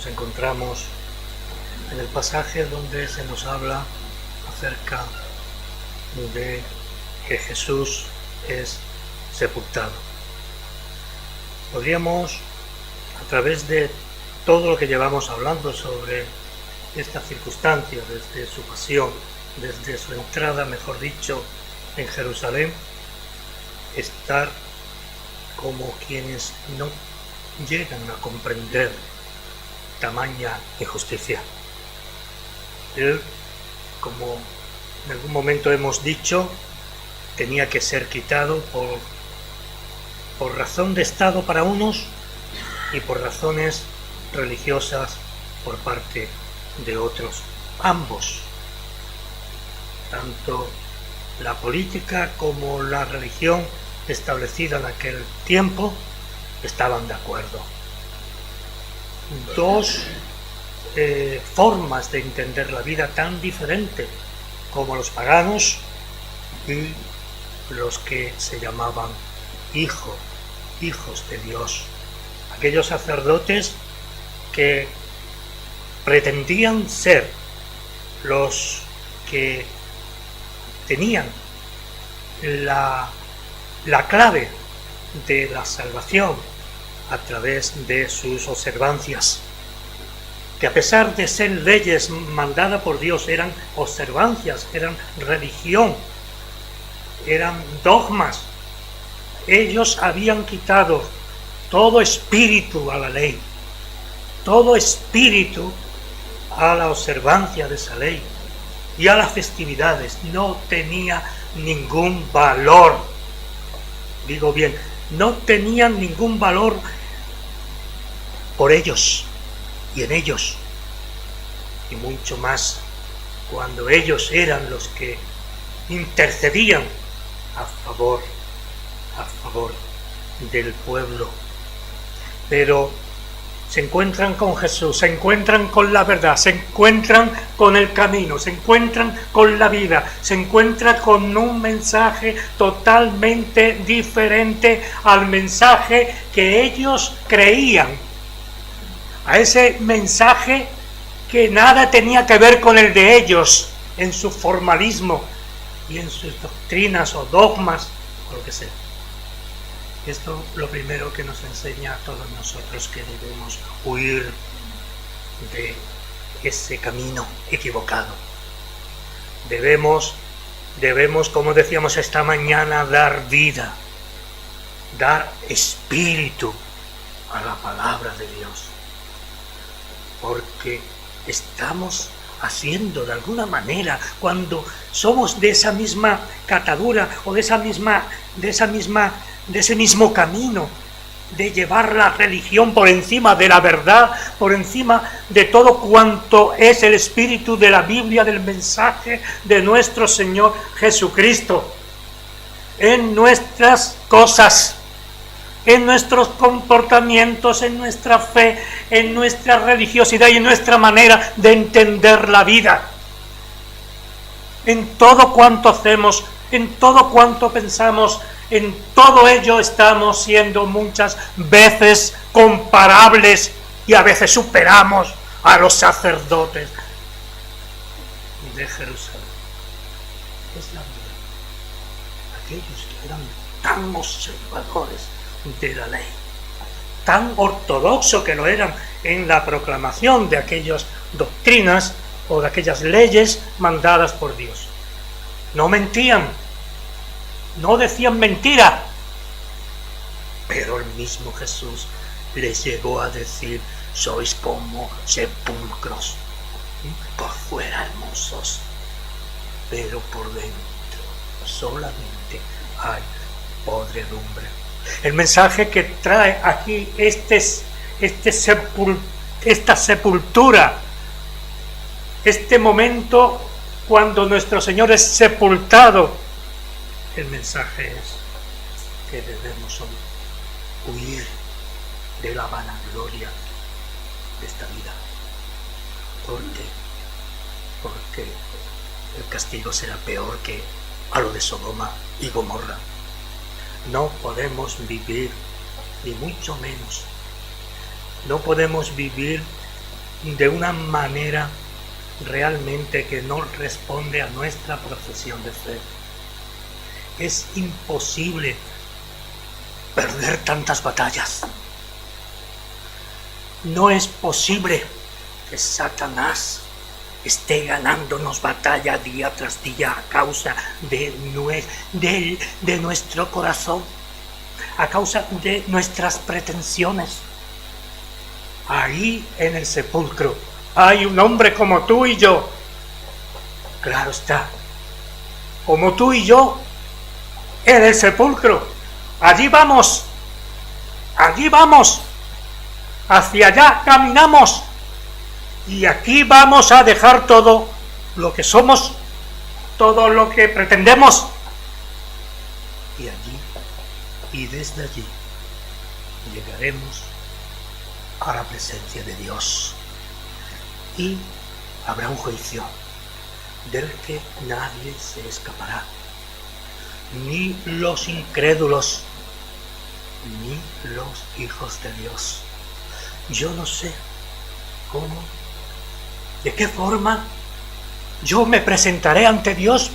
nos encontramos en el pasaje donde se nos habla acerca de que Jesús es sepultado. Podríamos, a través de todo lo que llevamos hablando sobre esta circunstancia, desde su pasión, desde su entrada, mejor dicho, en Jerusalén, estar como quienes no llegan a comprender tamaña injusticia. Él, como en algún momento hemos dicho, tenía que ser quitado por razón de Estado para unos y por razones religiosas por parte de otros. Ambos, tanto la política como la religión establecida en aquel tiempo, estaban de acuerdo. Dos formas de entender la vida tan diferentes como los paganos y los que se llamaban hijos de Dios. Aquellos sacerdotes que pretendían ser los que tenían la clave de la salvación a través de sus observancias, que a pesar de ser leyes mandadas por Dios, eran observancias, eran religión, eran dogmas. Ellos habían quitado todo espíritu a la ley, todo espíritu a la observancia de esa ley y a las festividades. No tenía ningún valor. Digo bien, no tenían ningún valor por ellos y en ellos, y mucho más cuando ellos eran los que intercedían a favor del pueblo. Pero se encuentran con Jesús, se encuentran con la verdad, se encuentran con el camino, se encuentran con la vida, se encuentran con un mensaje totalmente diferente al mensaje que ellos creían, a ese mensaje que nada tenía que ver con el de ellos en su formalismo y en sus doctrinas o dogmas o lo que sea. Esto es lo primero que nos enseña a todos nosotros, que debemos huir de ese camino equivocado. Debemos, como decíamos esta mañana, dar vida, dar espíritu a la palabra de Dios. Porque estamos haciendo de alguna manera, cuando somos de esa misma catadura o de ese mismo camino, de llevar la religión por encima de la verdad, por encima de todo cuanto es el espíritu de la Biblia, del mensaje de nuestro Señor Jesucristo, en nuestras cosas, en nuestros comportamientos, en nuestra fe, en nuestra religiosidad y en nuestra manera de entender la vida. En todo cuanto hacemos, en todo cuanto pensamos, en todo ello estamos siendo muchas veces comparables y a veces superamos a los sacerdotes de Jerusalén. Es la verdad. Aquellos que eran tan observadores de la ley, tan ortodoxos que lo eran en la proclamación de aquellas doctrinas o de aquellas leyes mandadas por Dios. No mentían, no decían mentira, pero el mismo Jesús les llegó a decir: sois como sepulcros, por fuera hermosos, pero por dentro solamente hay podredumbre. El mensaje que trae aquí esta sepultura, este momento cuando nuestro Señor es sepultado, el mensaje es que debemos huir de la vanagloria de esta vida. ¿Por qué? Porque el castigo será peor que a lo de Sodoma y Gomorra. No podemos vivir, ni mucho menos, no podemos vivir de una manera realmente que no responde a nuestra profesión de fe. Es imposible perder tantas batallas. No es posible que Satanás esté ganándonos batalla día tras día a causa de nuestro corazón, a causa de nuestras pretensiones. Ahí en el sepulcro hay un hombre como tú y yo, claro está, como tú y yo, en el sepulcro. Allí vamos, hacia allá caminamos, y aquí vamos a dejar todo lo que somos, todo lo que pretendemos, y allí, y desde allí, llegaremos a la presencia de Dios, y habrá un juicio del que nadie se escapará, ni los incrédulos, ni los hijos de Dios. Yo no sé cómo, de qué forma yo me presentaré ante Dios.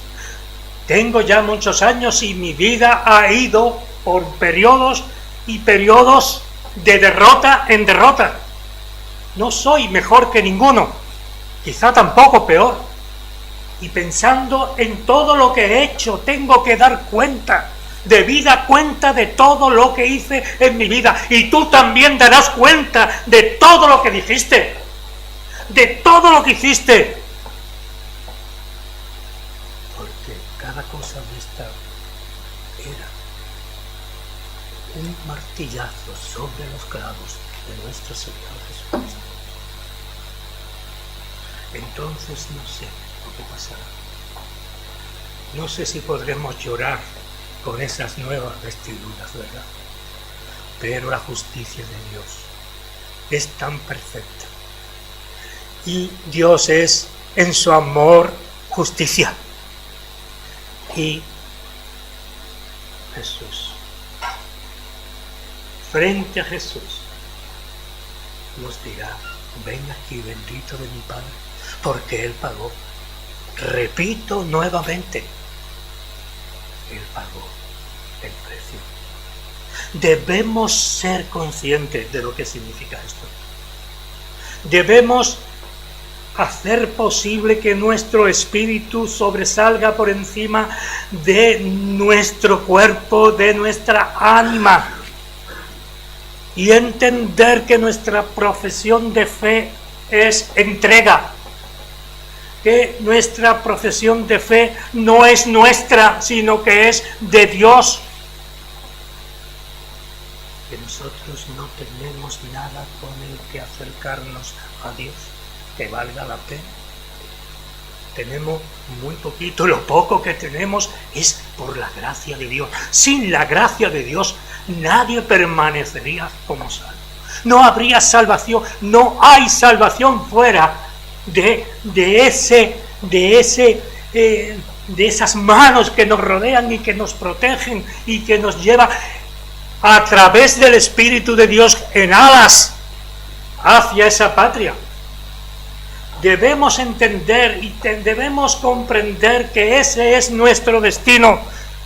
Tengo ya muchos años y mi vida ha ido por periodos y periodos de derrota en derrota. No soy mejor que ninguno, quizá tampoco peor. Y pensando en todo lo que he hecho, tengo que dar cuenta, debida cuenta de todo lo que hice en mi vida. Y tú también darás cuenta de todo lo que dijiste, de todo lo que hiciste. Porque cada cosa de esta era un martillazo sobre los clavos de nuestro Señor Jesucristo. Entonces no sé lo que pasará. No sé si podremos llorar con esas nuevas vestiduras, ¿verdad? Pero la justicia de Dios es tan perfecta. Y Dios es, en su amor, justicia. Y Jesús, frente a Jesús, nos dirá: ven aquí, bendito de mi Padre, porque Él pagó. Repito nuevamente, Él pagó el precio. Debemos ser conscientes de lo que significa esto. Debemos hacer posible que nuestro espíritu sobresalga por encima de nuestro cuerpo, de nuestra ánima, y entender que nuestra profesión de fe es entrega, que nuestra profesión de fe no es nuestra, sino que es de Dios, que nosotros no tenemos nada con el que acercarnos a Dios que valga la pena. Tenemos muy poquito, lo poco que tenemos es por la gracia de Dios. Sin la gracia de Dios nadie permanecería como salvo. No habría salvación, no hay salvación fuera de esas manos que nos rodean y que nos protegen y que nos lleva a través del Espíritu de Dios en alas hacia esa patria. Debemos entender y debemos comprender que ese es nuestro destino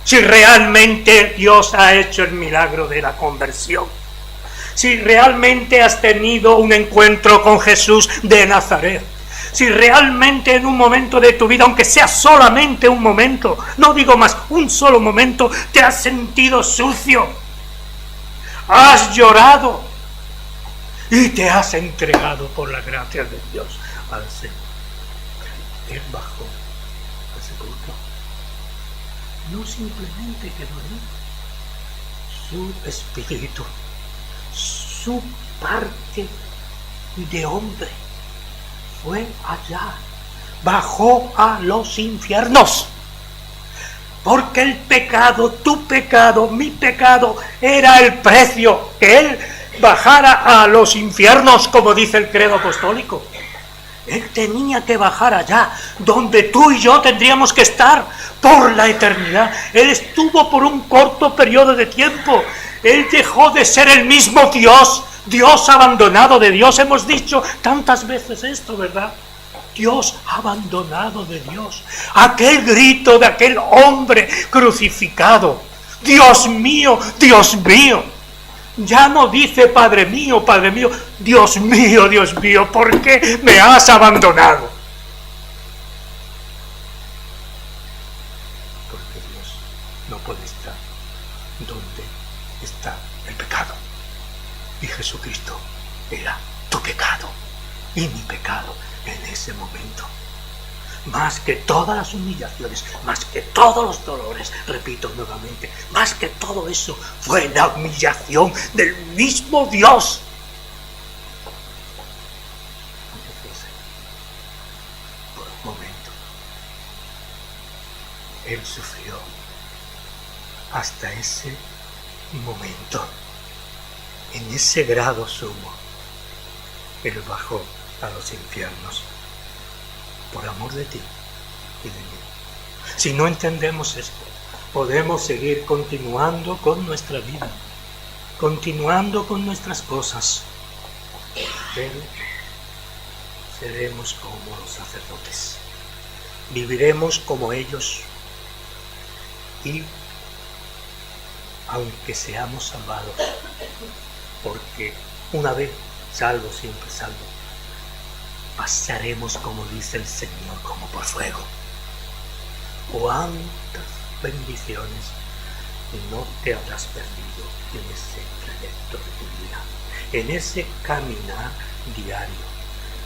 si realmente Dios ha hecho el milagro de la conversión. Si realmente has tenido un encuentro con Jesús de Nazaret. Si realmente en un momento de tu vida, aunque sea solamente un momento, no digo más, un solo momento, te has sentido sucio, has llorado y te has entregado por la gracia de Dios al Señor. Él bajó al sepulcro. No simplemente quedó ahí. Su espíritu, su parte de hombre, fue allá, bajó a los infiernos. Porque el pecado, tu pecado, mi pecado, era el precio que Él bajara a los infiernos, como dice el credo apostólico. Él tenía que bajar allá, donde tú y yo tendríamos que estar por la eternidad. Él estuvo por un corto periodo de tiempo. Él dejó de ser el mismo Dios Dios abandonado de Dios. Hemos dicho tantas veces esto, ¿verdad? Dios abandonado de Dios. Aquel grito de aquel hombre crucificado. Dios mío, Dios mío. Ya no dice Padre mío, Dios mío, ¿por qué me has abandonado? Porque Dios no puede estar donde está el pecado. Y Jesucristo era tu pecado y mi pecado en ese momento. Más que todas las humillaciones, más que todos los dolores, repito nuevamente, más que todo eso fue la humillación del mismo Dios. Por un momento, Él sufrió hasta ese momento, en ese grado sumo. Él bajó a los infiernos por amor de ti y de mí. Si no entendemos esto, podemos seguir continuando con nuestra vida, continuando con nuestras cosas, pero seremos como los sacerdotes, viviremos como ellos, y aunque seamos salvados, porque una vez salvo, siempre salvo, pasaremos, como dice el Señor, como por fuego. Cuántas bendiciones no te habrás perdido en ese trayecto de tu vida, en ese caminar diario,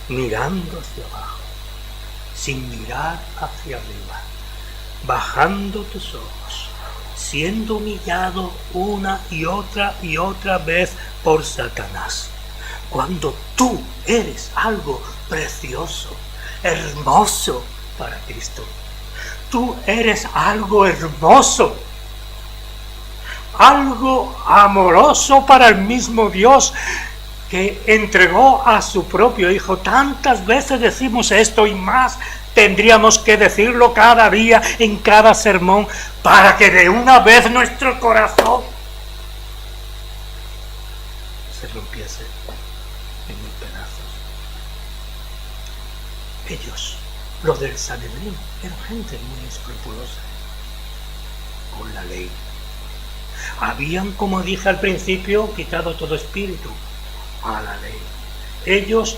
mirando hacia abajo, sin mirar hacia arriba, bajando tus ojos, siendo humillado una y otra vez por Satanás. Cuando tú eres algo precioso, hermoso para Cristo. Tú eres algo hermoso, algo amoroso para el mismo Dios que entregó a su propio Hijo. Tantas veces decimos esto y más tendríamos que decirlo cada día en cada sermón para que de una vez nuestro corazón se rompiese en mil pedazos. Ellos, los del Sanedrín, eran gente muy escrupulosa con la ley. Habían, como dije al principio, quitado todo espíritu a la ley. Ellos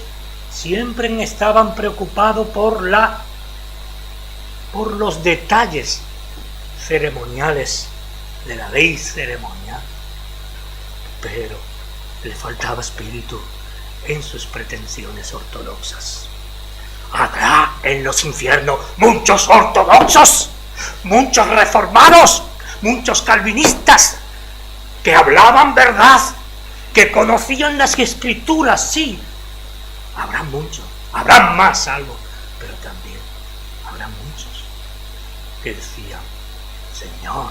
siempre estaban preocupados por los detalles ceremoniales de la ley ceremonial, pero le faltaba espíritu en sus pretensiones ortodoxas. Habrá en los infiernos muchos ortodoxos, muchos reformados, muchos calvinistas que hablaban verdad, que conocían las escrituras, sí. Habrá muchos, habrá más salvos, pero también habrá muchos que decían: Señor,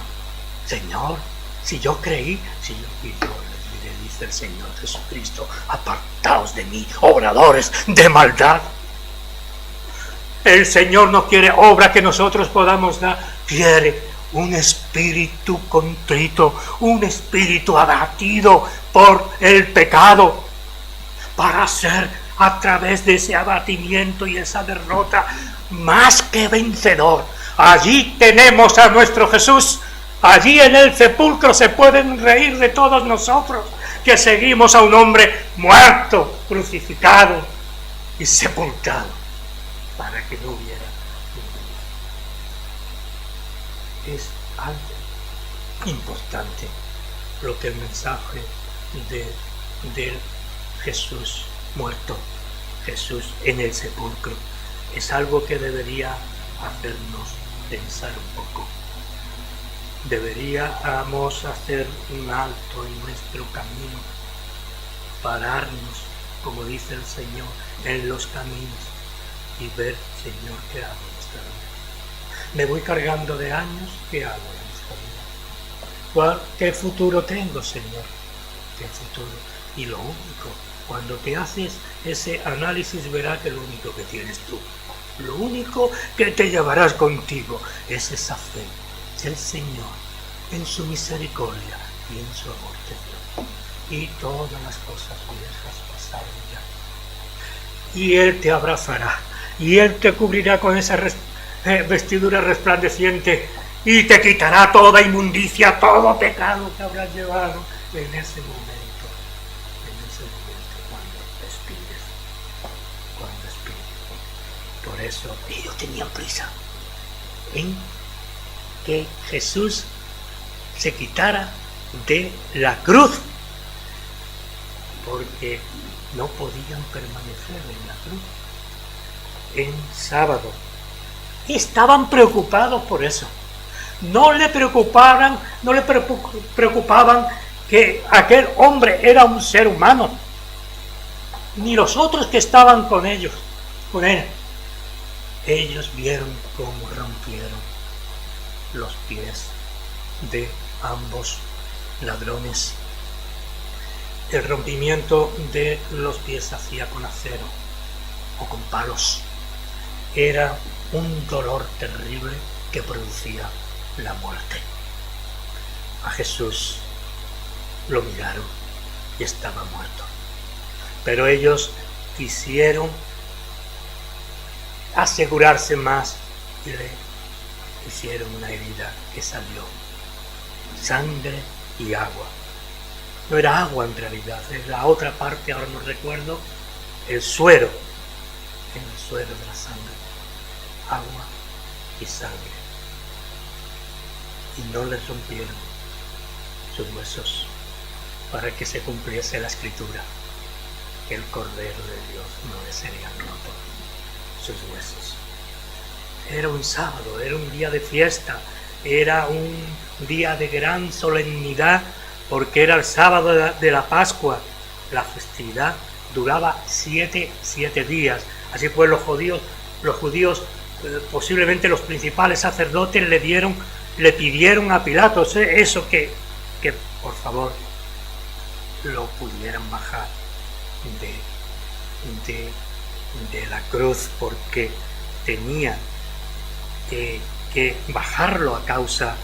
Señor, si yo creí, y yo les diré, dice el Señor Jesucristo: apartaos de mí, obradores de maldad. El Señor no quiere obra que nosotros podamos dar, quiere un espíritu contrito, un espíritu abatido por el pecado, para ser a través de ese abatimiento y esa derrota más que vencedor. Allí tenemos a nuestro Jesús. Allí en el sepulcro se pueden reír de todos nosotros que seguimos a un hombre muerto, crucificado y sepultado para que no hubiera un. Es algo importante lo que el mensaje de Jesús muerto, Jesús en el sepulcro, es algo que debería hacernos pensar un poco. Deberíamos hacer un alto en nuestro camino, pararnos, como dice el Señor, en los caminos y ver: Señor, ¿qué hago en esta vida? Me voy cargando de años, ¿qué hago en esta vida? ¿Qué futuro tengo, Señor? ¿Qué futuro? Y lo único, cuando te haces ese análisis, verás que lo único que tienes tú, lo único que te llevarás contigo es esa fe del Señor en su misericordia y en su amor de Dios. y todas las cosas viejas pasaron ya. Y Él te abrazará, y Él te cubrirá con esa vestidura resplandeciente, y te quitará toda inmundicia, todo pecado que habrás llevado en ese momento cuando expires. Por eso ellos tenían prisa en que Jesús se quitara de la cruz, porque no podían permanecer en la cruz en sábado. Estaban preocupados por eso. No le preocupaban que aquel hombre era un ser humano, ni los otros que estaban con él. Ellos vieron cómo rompieron los pies de ambos ladrones. El rompimiento de los pies se hacía con acero o con palos. Era un dolor terrible que producía la muerte. A Jesús lo miraron y estaba muerto. Pero ellos quisieron asegurarse más y le hicieron una herida que salió sangre y agua. No era agua en realidad, es la otra parte, ahora no recuerdo, el suero de la sangre, agua y sangre. Y no les rompieron sus huesos para que se cumpliese la escritura, que el Cordero de Dios no le serían rotos sus huesos. Era un sábado, era un día de fiesta, era un día de gran solemnidad, porque era el sábado de la Pascua. La festividad duraba 7 días. Así pues los judíos, posiblemente los principales sacerdotes le pidieron a Pilatos eso, que por favor lo pudieran bajar de la cruz, porque tenía que bajarlo a causa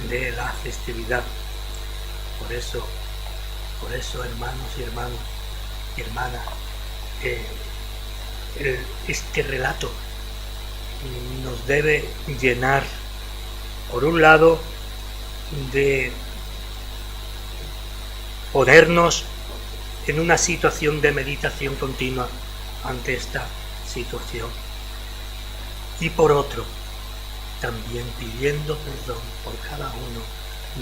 de la festividad. Por eso, hermanos y hermanas, este relato nos debe llenar, por un lado, de ponernos en una situación de meditación continua ante esta situación, y por otro, también pidiendo perdón por cada uno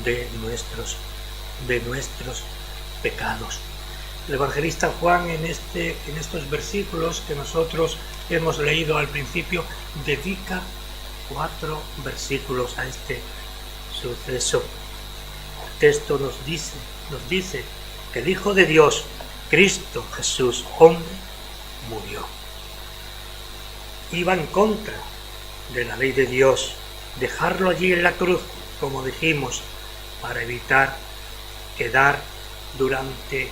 de nuestros pecados. El evangelista Juan en estos versículos que nosotros hemos leído al principio dedica 4 versículos a este suceso. El texto nos dice que el Hijo de Dios, Cristo Jesús, hombre, murió. Iba en contra de la ley de Dios, dejarlo allí en la cruz, como dijimos, para evitar quedar durante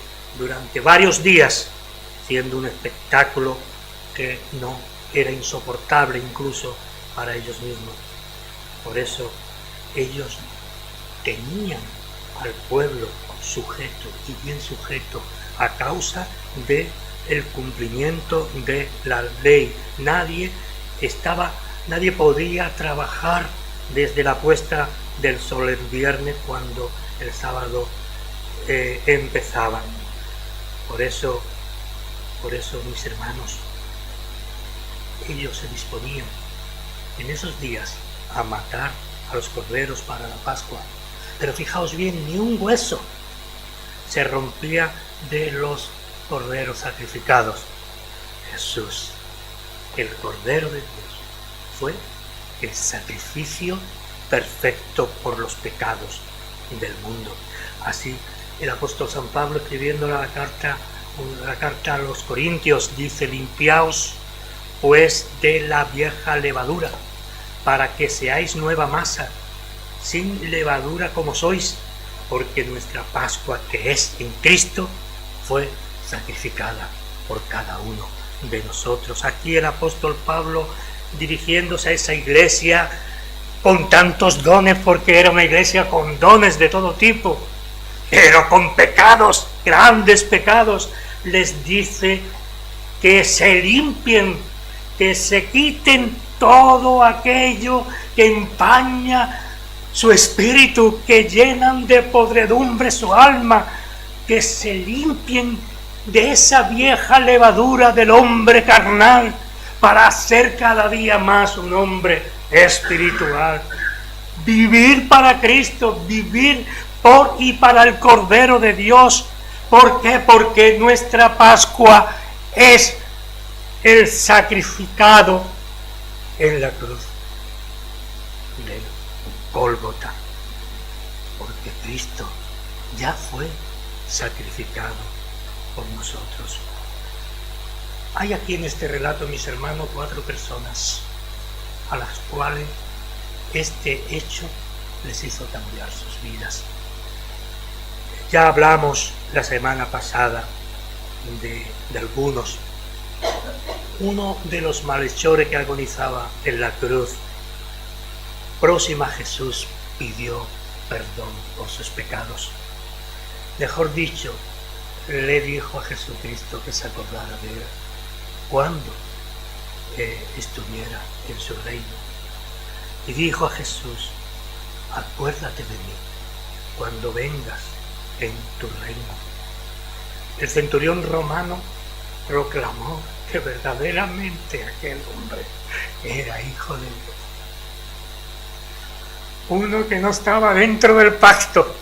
varios días siendo un espectáculo que no era insoportable incluso para ellos mismos. Por eso ellos tenían al pueblo sujeto, y bien sujeto, a causa de el cumplimiento de la ley. Nadie podía trabajar desde la puesta del sol el viernes cuando el sábado empezaba. Por eso, mis hermanos, ellos se disponían en esos días a matar a los corderos para la Pascua. Pero fijaos bien, ni un hueso se rompía de los corderos sacrificados. Jesús, el Cordero de Dios, fue el sacrificio perfecto por los pecados del mundo. Así, el apóstol San Pablo, escribiendo la carta a los Corintios, dice: limpiaos pues de la vieja levadura, para que seáis nueva masa, sin levadura como sois, porque nuestra Pascua, que es en Cristo, fue sacrificada por cada uno de nosotros. Aquí el apóstol Pablo, dirigiéndose a esa iglesia con tantos dones, porque era una iglesia con dones de todo tipo, pero con pecados, grandes pecados, les dice que se limpien, que se quiten todo aquello que empaña su espíritu, que llenan de podredumbre su alma, que se limpien de esa vieja levadura del hombre carnal para ser cada día más un hombre espiritual. Vivir para Cristo, vivir por y para el Cordero de Dios. ¿Por qué? Porque nuestra Pascua es el sacrificado en la cruz del Gólgota, porque Cristo ya fue sacrificado por nosotros. Hay aquí en este relato, mis hermanos, 4 personas a las cuales este hecho les hizo cambiar sus vidas. Ya hablamos la semana pasada de algunos. Uno de los malhechores que agonizaba en la cruz, próxima a Jesús, pidió perdón por sus pecados. Mejor dicho, le dijo a Jesucristo que se acordara de él cuando estuviera en su reino. Y dijo a Jesús: acuérdate de mí cuando vengas en tu reino. El centurión romano proclamó que verdaderamente aquel hombre era hijo de Dios. Uno que no estaba dentro del pacto,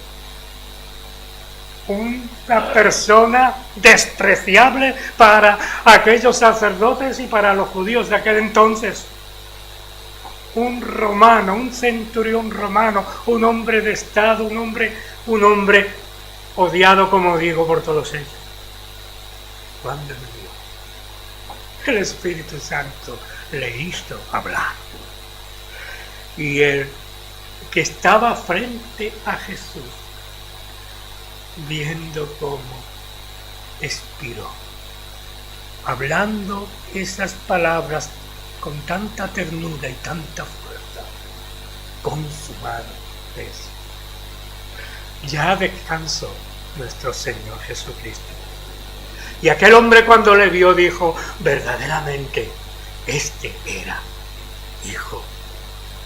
una persona despreciable para aquellos sacerdotes y para los judíos de aquel entonces. Un romano, un centurión romano, un hombre de estado, un hombre odiado, como digo, por todos ellos. Cuando me vio, el Espíritu Santo le hizo hablar. Y él, que estaba frente a Jesús, viendo cómo expiró, hablando esas palabras con tanta ternura y tanta fuerza, consumado es. Ya descansó nuestro Señor Jesucristo. Y aquel hombre, cuando le vio, dijo: verdaderamente este era hijo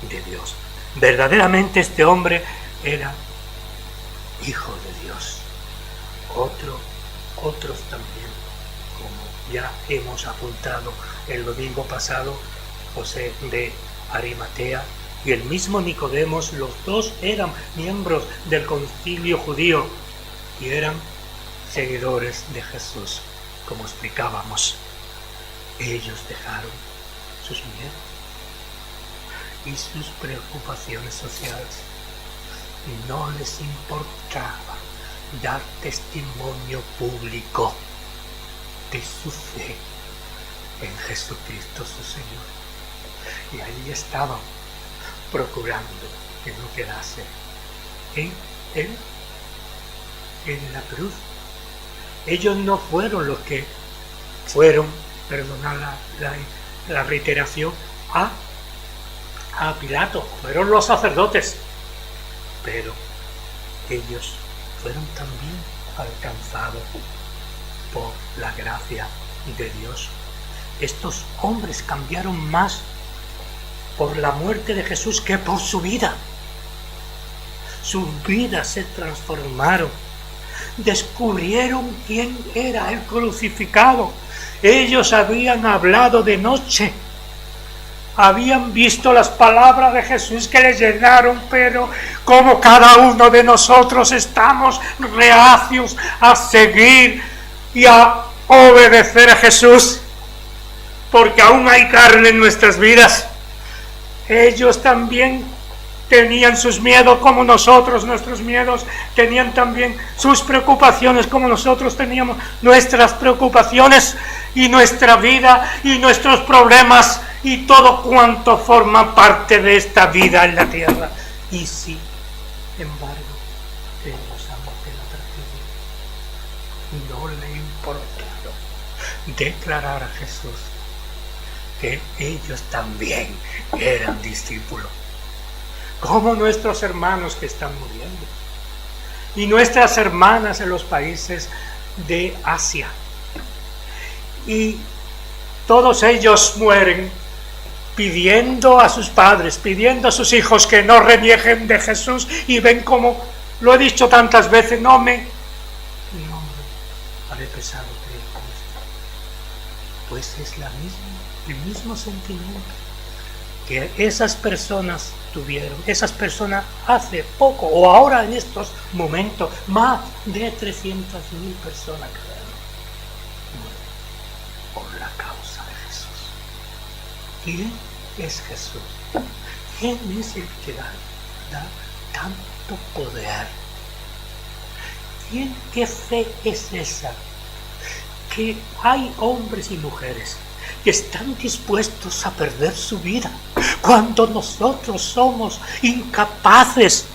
de Dios. Verdaderamente este hombre era hijo de Dios. Otros también, como ya hemos apuntado el domingo pasado, José de Arimatea y el mismo Nicodemos, los dos eran miembros del concilio judío y eran seguidores de Jesús, como explicábamos. Ellos dejaron sus miedos y sus preocupaciones sociales. No les importaba dar testimonio público de su fe en Jesucristo su Señor. Y ahí estaban procurando que no quedase en la cruz. Ellos no fueron los que fueron, perdonad la reiteración, a Pilato, fueron los sacerdotes, pero ellos fueron también alcanzados por la gracia de Dios. Estos hombres cambiaron más por la muerte de Jesús que por su vida. Sus vidas se transformaron. Descubrieron quién era el crucificado. Ellos habían hablado de noche. Habían visto las palabras de Jesús que les llenaron, pero como cada uno de nosotros estamos reacios a seguir y a obedecer a Jesús, porque aún hay carne en nuestras vidas. Ellos también tenían sus miedos como nosotros, nuestros miedos, tenían también sus preocupaciones como nosotros teníamos nuestras preocupaciones, y nuestra vida y nuestros problemas y todo cuanto forma parte de esta vida en la tierra. Y sin embargo, ellos ante la tragedia no le importaron declarar a Jesús que ellos también eran discípulos, como nuestros hermanos que están muriendo. y nuestras hermanas en los países de Asia. Y todos ellos mueren pidiendo a sus padres, pidiendo a sus hijos que no renieguen de Jesús, y ven como, lo he dicho tantas veces, no me haré pesado creer con esto. Pues es el mismo sentimiento que esas personas tuvieron, esas personas hace poco, o ahora en estos momentos, más de 300.000 personas quedaron por la causa de Jesús. ¿Quién es Jesús? ¿Quién es el que da tanto poder? ¿Qué fe es esa? Que hay hombres y mujeres que están dispuestos a perder su vida cuando nosotros somos incapaces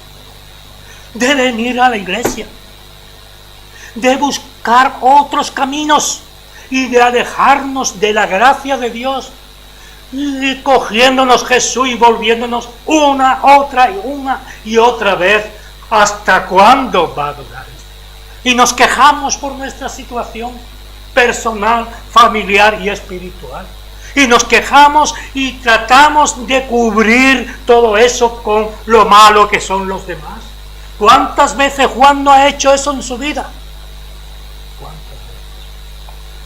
de venir a la iglesia, de buscar otros caminos y de alejarnos de la gracia de Dios, y cogiéndonos Jesús y volviéndonos una y otra vez. ¿Hasta cuándo va a durar esto? Y nos quejamos por nuestra situación personal, familiar y espiritual. Y nos quejamos y tratamos de cubrir todo eso con lo malo que son los demás. ¿Cuántas veces Juan no ha hecho eso en su vida? ¿Cuántas veces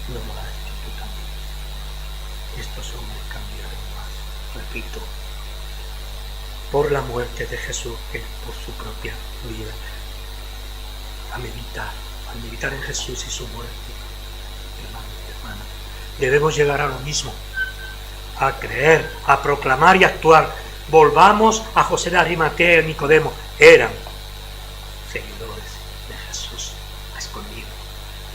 no lo ha hecho tú también? Estos hombres cambiaron más, repito, por la muerte de Jesús que por su propia vida. Al meditar en Jesús y su muerte, hermanos y hermanas, debemos llegar a lo mismo, a creer, a proclamar y actuar. Volvamos a José de Arimatea y Nicodemo, eran seguidores de Jesús escondido.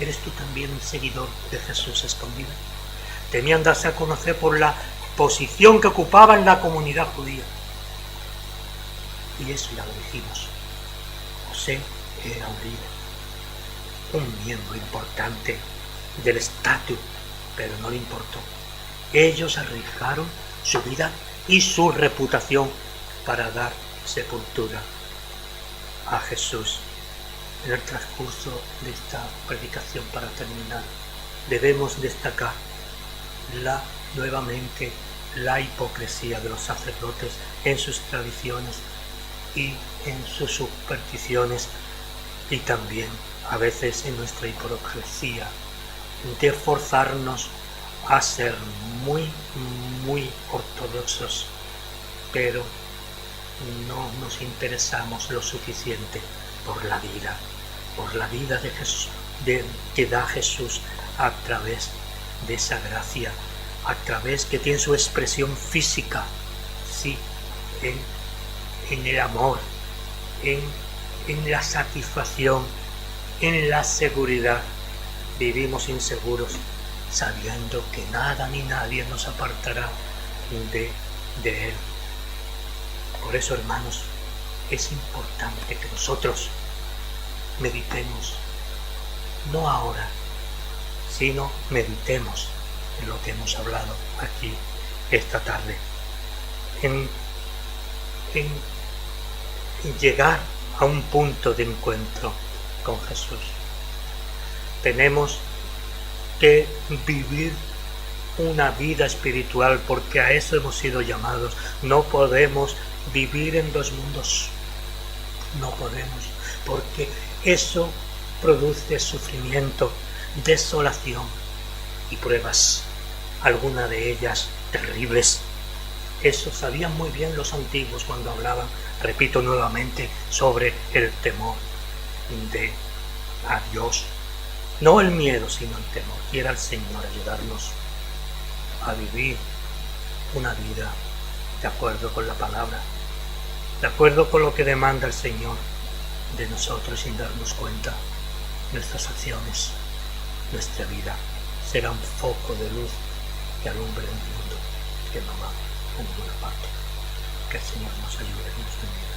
¿Eres tú también un seguidor de Jesús escondido? Temían darse a conocer por la posición que ocupaba en la comunidad judía. Y eso ya lo dijimos. José era un líder, un miembro importante del estatus, pero no le importó. Ellos arriesgaron su vida y su reputación para dar sepultura a Jesús. En el transcurso de esta predicación, para terminar, debemos destacar nuevamente la hipocresía de los sacerdotes en sus tradiciones y en sus supersticiones, y también a veces en nuestra hipocresía de forzarnos a ser muy ortodoxos, pero no nos interesamos lo suficiente por la vida de Jesús, que da Jesús a través de esa gracia, a través que tiene su expresión física, sí, en el amor, en la satisfacción, en la seguridad. Vivimos inseguros, sabiendo que nada ni nadie nos apartará de Él. Por eso, hermanos, es importante que nosotros meditemos, no ahora, sino meditemos en lo que hemos hablado aquí esta tarde, en llegar a un punto de encuentro con Jesús. Tenemos que vivir una vida espiritual, porque a eso hemos sido llamados. No podemos vivir en dos mundos, no podemos, porque eso produce sufrimiento, desolación y pruebas, algunas de ellas terribles. Eso sabían muy bien los antiguos cuando hablaban, repito nuevamente, sobre el temor a Dios. No el miedo, sino el temor. Quiera el Señor ayudarnos a vivir una vida de acuerdo con la palabra, de acuerdo con lo que demanda el Señor de nosotros, sin darnos cuenta. Nuestras acciones, nuestra vida será un foco de luz que alumbre un mundo que no va a ninguna parte. Que el Señor nos ayude y nos bendiga.